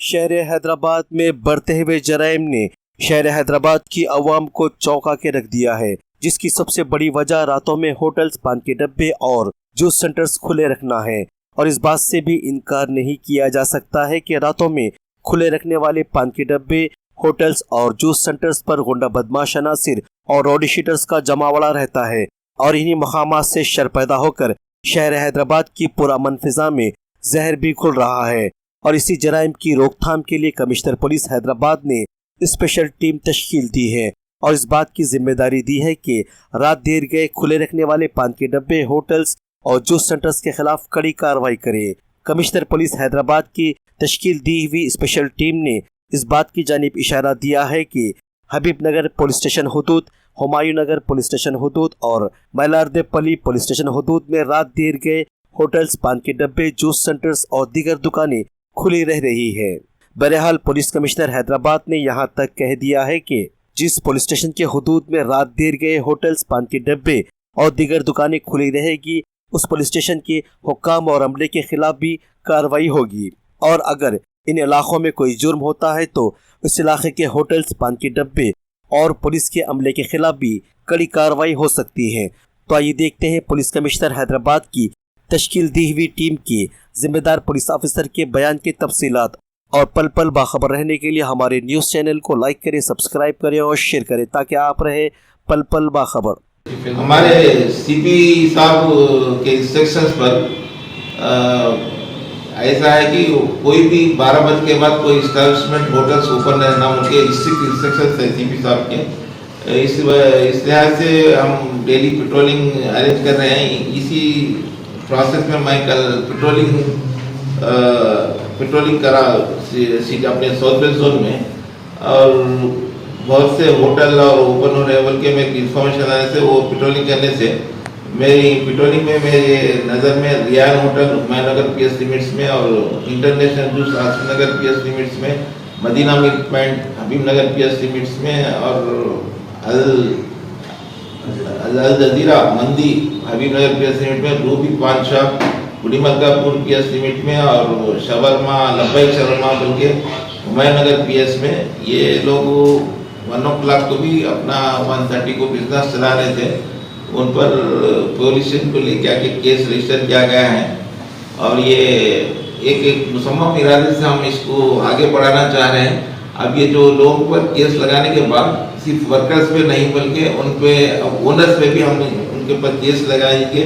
शहर हैदराबाद में बढ़ते हुए जराइम ने शहर हैदराबाद की आवाम को चौंका के रख दिया है, जिसकी सबसे बड़ी वजह रातों में होटल्स, पान के डब्बे और जूस सेंटर्स खुले रखना है। और इस बात से भी इनकार नहीं किया जा सकता है कि रातों में खुले रखने वाले पान के डब्बे, होटल्स और जूस सेंटर्स पर गुंडा बदमाश अनासिर और रॉडी शीटर्स का जमावड़ा रहता है और इन्हीं मकामात से शर पैदा होकर शहर हैदराबाद की पुरअमन फिजा में जहर भी खुल रहा है। और इसी जराइम की रोकथाम के लिए कमिश्नर पुलिस हैदराबाद ने स्पेशल टीम तश्कील दी है और इस बात की जिम्मेदारी दी है कि रात देर गए खुले रखने वाले पान के डब्बे, होटल्स और जूस सेंटर्स के खिलाफ कड़ी कार्रवाई करे। कमिश्नर पुलिस हैदराबाद की तश्कील दी हुई स्पेशल टीम ने इस बात की जानिब इशारा दिया है कि हबीब नगर पुलिस स्टेशन हुदूद, हुमायूं नगर पुलिस स्टेशन हुदूद और मैलारदेपल्ली पुलिस स्टेशन हुदूद में रात देर गए होटल्स, पान के डब्बे, जूस सेंटर्स और दीगर दुकानें खुली रह रही है। बहरहाल पुलिस कमिश्नर हैदराबाद ने यहाँ तक कह दिया है कि जिस पुलिस स्टेशन के हुदूद में रात देर गए होटल्स, पान के डब्बे और दीगर दुकानें खुली रहेगी, उस पुलिस स्टेशन के हुक्काम और अमले के खिलाफ भी कार्रवाई होगी। और अगर इन इलाकों में कोई जुर्म होता है तो उस इलाके के होटल्स, पान के डब्बे और पुलिस के अमले के खिलाफ भी कड़ी कार्रवाई हो सकती है। तो आइए देखते हैं पुलिस कमिश्नर हैदराबाद की तश्कील दी हुई टीम के जिम्मेदार पुलिस ऑफिसर के बयान की तफसीलात। और पल पल बाखबर रहने के लिए हमारे न्यूज़ चैनल को लाइक करें, सब्सक्राइब करें और शेयर करें ताकि आप रहे पल पल बाखबर। हमारे सीपी साहब के इंस्ट्रक्शंस पर ऐसा है कि कोई भी 12 बजे के बाद कोई इस्टेब्लिशमेंट होटल्स ओपन रहना उनके स्ट्रिक्ट इंस्ट्रक्शंस है सीपी साहब के। इस लिहाज से हम डेली पेट्रोलिंग अरेंज कर रहे हैं। इसी प्रोसेस में मैं कल पेट्रोलिंग करा सीट अपने साउथ वेस्ट जोन में और बहुत से होटल और ओपन होने के में इंफॉर्मेशन आने से वो पेट्रोलिंग करने से मेरी पेट्रोलिंग में मेरे नज़र में रियान होटल हुमायूं नगर पीएस लिमिट्स में और इंटरनेशनल जूस आसिफ नगर पीएस लिमिट्स में, मदीना मिल्क पॉइंट हबीब नगर पीएस लिमिट्स में और अल जजीरा मंदी हबीब नगर पीएस लिमिट में, रूबी पान शॉप बुढ़ी मक्कापुर पीएस लिमिट में और शवरमा लब्बैक शवरमा बल्कि हुमायूं नगर पीएस में ये लोग 1 o'clock को भी अपना 1:30 को बिजनेस चला रहे थे। उन पर पुलिस को लेके आके केस रजिस्टर किया गया है और ये एक मुसम्मम इरादे से हम इसको आगे बढ़ाना चाह रहे हैं। अब ये जो लोगों पर केस लगाने के बाद सिर्फ वर्कर्स पे नहीं बल्कि उन पे ओनर्स पे भी हम उनके ऊपर केस लगाएंगे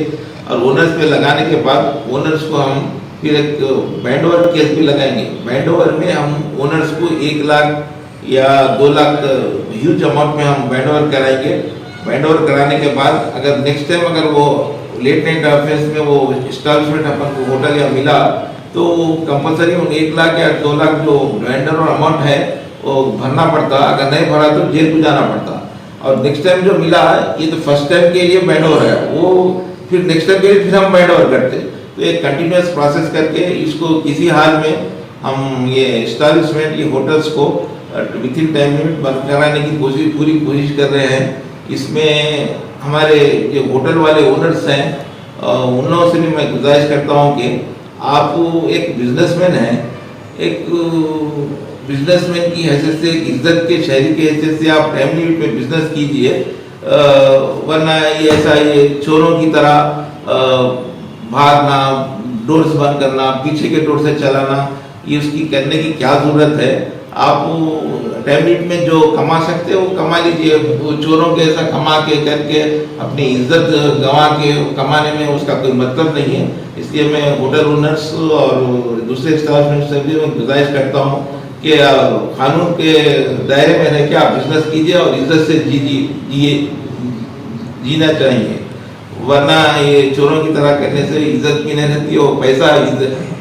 और ओनर्स पे लगाने के बाद ओनर्स को हम फिर एक बैंड ओवर केस भी लगाएंगे। बैंड ओवर में हम ओनर्स को 1 लाख या 2 लाख ह्यूज अमाउंट में हम बैंड ओवर कराएंगे। बैंड ओवर कराने के बाद अगर नेक्स्ट टाइम अगर वो लेट नाइट ऑफेंस में वो एस्टैब्लिशमेंट अपन को होटल या मिला तो कंपलसरी 1 लाख या 2 लाख जो बैंड ओवर अमाउंट है वो भरना पड़ता, अगर नहीं भरा तो जेल को जाना पड़ता। और नेक्स्ट टाइम जो मिला ये तो फर्स्ट टाइम के लिए बैंड ओवर है, वो फिर नेक्स्ट टाइम के लिए फिर हम बैंड ओवर करते। तो एक कंटिन्यूस प्रोसेस करके इसको किसी हाल में हम ये एस्टैब्लिशमेंट ये होटल्स को विद इन टाइम लिमिट बंद कराने की पूरी कोशिश कर रहे हैं। इसमें हमारे जो होटल वाले ओनर्स हैं उन लोगों से भी मैं गुजारिश करता हूँ कि आप एक बिजनेसमैन हैं, एक बिजनेसमैन की हैसियत से, एक इज्जत के शहरी की हैसियत से आप टाइम लिमिट में बिजनेस कीजिए, वरना ये ऐसा ये चोरों की तरह भागना, डोर्स बंद करना, पीछे के डोर से चलाना, ये उसकी करने की क्या ज़रूरत है। आप टाइम लिमिट में जो कमा सकते हो वो कमा लीजिए, वो चोरों के ऐसा कमा के करके अपनी इज्जत गंवा के कमाने में उसका कोई मतलब नहीं है। इसलिए मैं होटल ओनर्स और दूसरे एस्टैब्लिशमेंट से भी मैं गुजारिश करता हूँ कि कानून के दायरे में रह के आप बिजनेस कीजिए और इज्जत से जीना चाहिए, वरना ये चोरों की तरह करने से इज्जत भी नहीं रहती और पैसा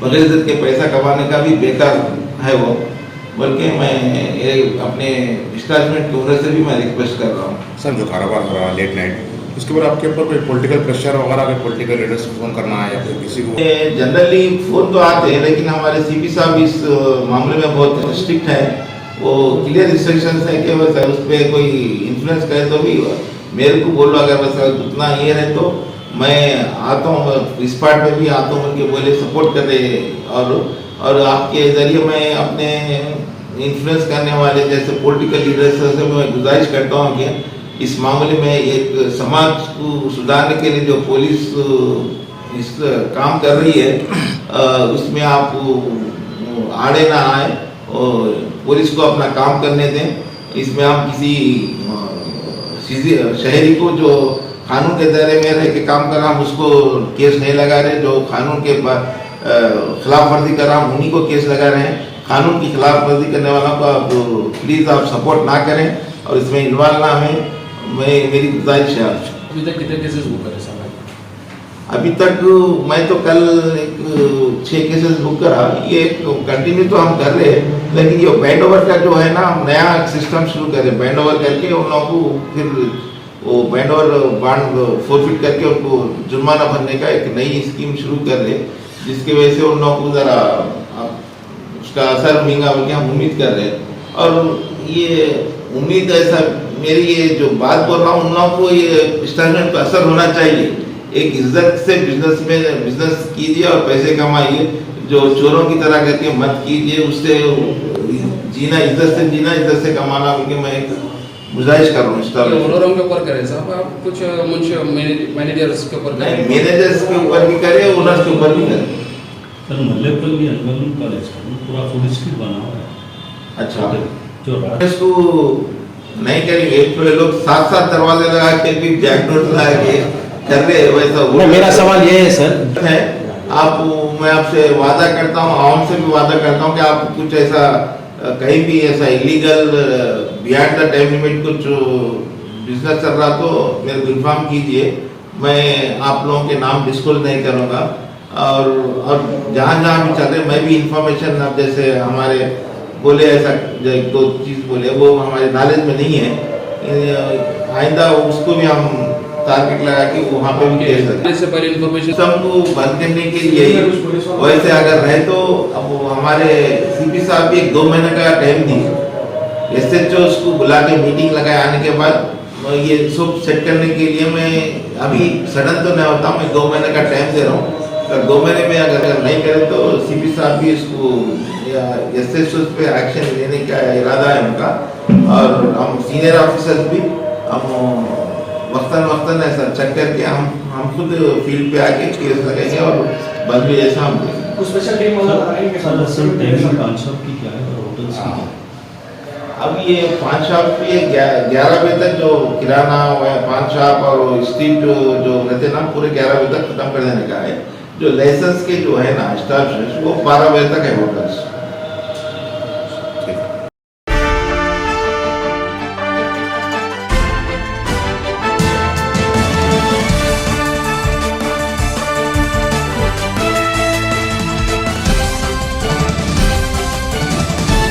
बगैर इज्जत के पैसा कमाने का भी बेकार है वो। बल्कि मैं अपने एस्टैब्लिशमेंट के ओनर से भी मैं रिक्वेस्ट कर रहा हूँ। सर जो कारोबार हो रहा है लेट नाइट, उसके बाद आपके ऊपर कोई पॉलिटिकल प्रेशर वगैरह अगर पॉलिटिकल लीडर्स को फ़ोन करना है या फिर किसी को? जनरली फ़ोन तो आते हैं लेकिन हमारे सीपी साहब इस मामले में बहुत स्ट्रिक्ट है। वो क्लियर इंस्ट्रक्शंस है कि बस उस पर कोई इन्फ्लुएंस करे तो भी मेरे को बोलो, अगर बस उतना ये है तो मैं आता हूँ, इस पार्ट में भी आता हूँ उनके बोले सपोर्ट कर रहे और और आपके ज़रिए मैं अपने इन्फ्लुएंस करने वाले जैसे पॉलिटिकल लीडर्स से मैं गुजारिश करता हूँ कि इस मामले में एक समाज को सुधारने के लिए जो पुलिस इस काम कर रही है उसमें आप आड़े ना आए और पुलिस को अपना काम करने दें। इसमें हम किसी शहरी को जो कानून के दायरे में रह के काम कर रहा हम उसको केस नहीं लगा रहे, जो कानून के खिलाफ वर्जी कर रहा हम उन्हीं को केस लगा रहे हैं। कानून की खिलाफ वर्जी करने वालों को आप प्लीज़ आप सपोर्ट ना करें और इसमें इन्वॉल्व ना हों, मेरी गुजारिश है। अभी तक कितने केसेस बुक करे साहब? अभी तक मैं तो कल 6 केसेस बुक करा, ये कंटिन्यू तो हम कर रहे हैं, लेकिन ये बैंड ओवर का जो है ना हम नया सिस्टम शुरू कर रहे हैं। बैंड ओवर करके उन लोगों को फिर वो बैंड ओवर बांड फोरफिट करके उनको जुर्माना भरने का एक नई स्कीम शुरू कर रहे हैं, जिसकी वजह से उन लोगों को ज़रा उसका असर मिलेगा बोल के हम उम्मीद कर रहे हैं। और ये उम्मीद ऐसा मेरी ये जो बात बोल रहा हूँ उन लोगों को ये स्टैंडर्ड पर असर होना चाहिए। एक इज्जत से बिजनेस कीजिए और पैसे कमाइए, जो चोरों की तरह करके मत कीजिए। उससे जीना इज्जत से कमाना, क्योंकि मैं एक गुजारिश कर रहा हूँ इस तरह। ओनरों के ऊपर करें साहब, आप कुछ मैनेजर्स के ऊपर नहीं, मैनेजर्स के ऊपर भी करे, ओनर्स के ऊपर भी करे। सर महल्ले पर भी अनगन कॉलेज पूरा फूड स्ट्रीट बना हुआ है। अच्छा, जो इसको नहीं करेंगे तो ये लोग साथ दरवाजे लगा के भी बैकडोर लगा के कर रहे हैं वैसा। मेरा सवाल ये है सर है मैं आपसे वादा करता हूँ, आवाम से भी वादा करता हूँ कि आप कुछ ऐसा कहीं भी ऐसा illegal beyond the time limit कुछ बिजनेस चल रहा तो मेरे को इन्फॉर्म कीजिए। मैं आप लोगों के नाम डिस्क्लोज नहीं करूँगा और जहाँ भी चल रहे मैं भी इंफॉर्मेशन, अब जैसे हमारे बोले ऐसा जो 2 चीज़ बोले वो हमारे नॉलेज में नहीं है, आइंदा उसको भी हम टारगेट लगा के वहाँ पे भी केस लगा। इससे पहले इन्फॉर्मेशन सबको बंद करने के लिए वैसे अगर रहे तो अब हमारे सीपी साहब भी 2 महीने का टाइम दी, SHO उसको बुला के मीटिंग लगाए। आने के बाद ये सब सेट करने के लिए मैं अभी सडन तो नहीं होता, मैं 2 महीने का टाइम दे रहा हूँ। अगर 2 महीने में अगर नहीं करें तो सीपी साहब भी इसको SHO पे एक्शन लेने का इरादा है उनका, और हम सीनियर ऑफिसर्स भी हम वक्तन ऐसा चेक करके हम खुद फील्ड पे आके केस लगाएंगे और बंद भी ऐसा हम देंगे। स्पेशल टीम सर टाइमिंग पान शॉप की क्या है और होटल्स की क्या है? अब ये पान शॉप पे 11 बजे तक जो किराना पान शॉप और स्ट्रीट जो रहते हैं ना पूरे 11 बजे तक खत्म कर देने का है। जो लाइसेंस के जो है ना स्टाफ वो 12 बजे तक है होटल्स।